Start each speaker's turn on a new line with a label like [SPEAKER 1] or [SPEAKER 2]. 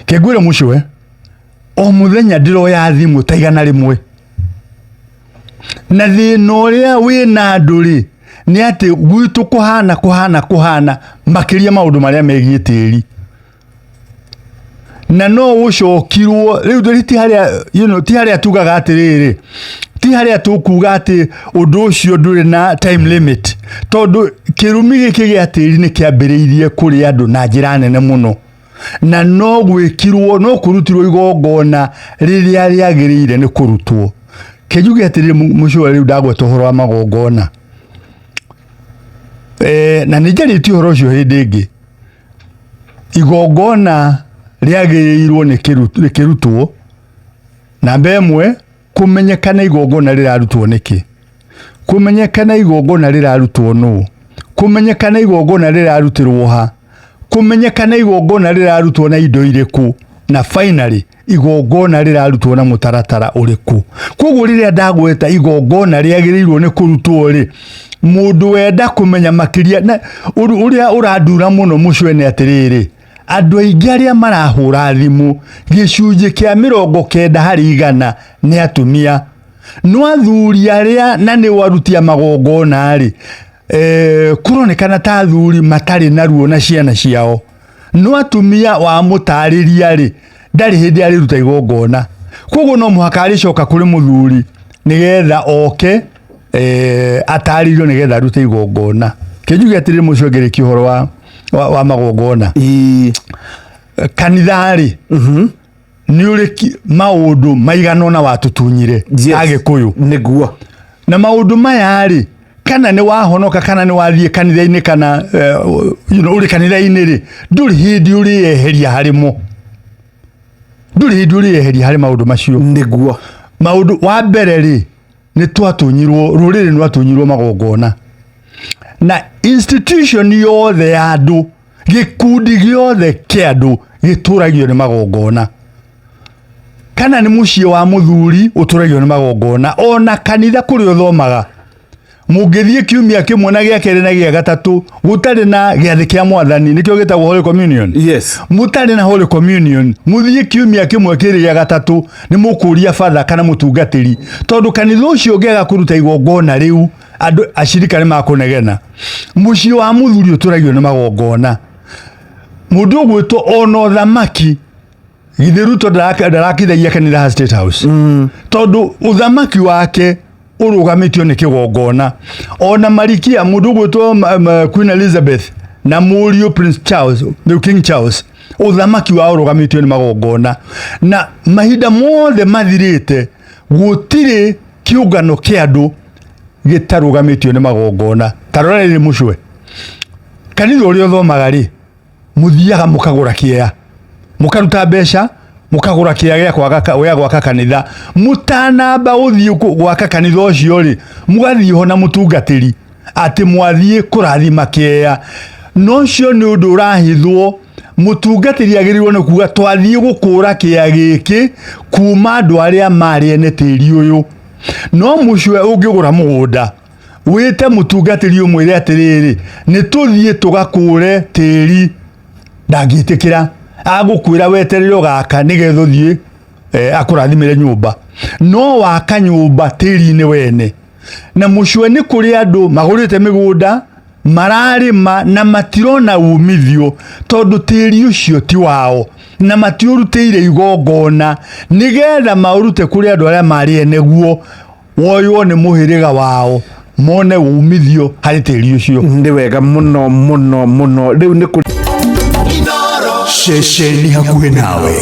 [SPEAKER 1] Kegwire mushwe o muthenya ndiroya thimu taigana rimwe na thina uria wina nduri ni ati gwitu kuhana makiria maundu maria megie tiri na no ucokirwo riu nduri ti haria ti haria tugaga atiriri ti haria tukuga ati undu ucio nduri na time limit tondu kirumi giki gia tiri ni kiambiriirie kuri andu na njira nene muno na no gwikirwo no kurutirwo igongona riria riagirire ni kurutwo kejuge atiriri mushwa riu ndagweta uhoro wa magongona na nijariti uhoro ucio hindi ingi igongona riagiriirwo ni kirutwo namba imwe kumenyekana igongona rirarutwo niki kumenyekana igongona rirarutwo no kumenyekana igongona rirarutirwo ha kumenyekana igongona rirarutwo na indo iriku na finally igongona rirarutwo na mutaratara uriku koguo riria ndagweta igongona riagiriirwo ni kurutwo ri mundu wenda kumenya makiria na uria uradura muno mucwe ni atiriri andu aingi aria marahura thimu gicunje kia 90 hari 100 ni atumia no athuri aria na ni warutia magongona ri kuronekana ta athuri matari naruo na ciana ciao no atumia wa mutariria ri ndari hindi ari ruta igongona koguo no muhaka aricoka kuri muthuri nigetha oke ataririo nigetha ruta igongona kejuge atiriri mucongere kihoro wa magongona kanithari ni uri maundu maiganona watutunyire agikuyu
[SPEAKER 2] niguo
[SPEAKER 1] na maundu maya ri kana ni wahonoka kana ni wathie kanitha-ini kana uri kanitha-ini ri nduri hindi uri eheria harimo nduri hindi uri eheria hari maundu macio
[SPEAKER 2] niguo
[SPEAKER 1] maundu wa mbere ri ni twatunyirwo ruriri ni twatunyirwo magongona na institution yothe ya andu gikundi giothe kia andu gituragio ni magongona kana ni mucie wa muthuri uturagio ni magongona ona kanitha kuri uthomaga mungithie kiumia kimwe na gia keri na gia gatatu gutari na giathi kia mwathani nikio gitagwo Holy Communion
[SPEAKER 2] yes
[SPEAKER 1] mutari na Holy Communion muthie kiumia kimwe kiri gia gatatu ni mukuria father kana mutungatiri tondu kanitha ucio ngega kuruta igongona riu andu ashirika ni makunegena mucie wa muthuri uturagio ni magongona mundu gwitwo ono thamaki githiruto ndarakithagia kanitha State House tondu uthamaki wake urugamitio ni kigongona ona marikia mundu gwitwo Queen Elizabeth na Muriu Prince Charles the King Charles uthamaki wa urugamitio ni magongona na mahinda mothe mathirite gutire kiungano kia andu gitarugamitio ni magongona tarora ni mucwe kanitha uri uthomaga ri muthiaga mukagura kiea mukaruta mbeca mukagura kiea gya gwaka kanitha mutanamba uthie gwaka kanitha ucio ri mugathie ho na mutungatiri ati mwathie kurathima kiea no cio ni undu urahithwo mutungatiri agirirwo ni kuga twathie gukura kiea giki kuma andu aria mari ene tiri uyu no mucwe ungigura mugunda wite mutungatiri umwire atiriri ni tuthie tugakure tiri ndagitikira agukwira weterero gaka nigetho thie akurathimire nyumba no waka nyumba tiri-ini wene na mucwe ni kuri andu magurite migunda mararima na matirona umithio tondu tiri ucio ti wao na matiurutire igongona nigetha maurute kuri andu aria mari eneguo woywo ni muhiriga wao mone umithio hari tiri ucio
[SPEAKER 2] ndi wega muno riu ni kuri
[SPEAKER 3] Shesheni hakuhe nawe.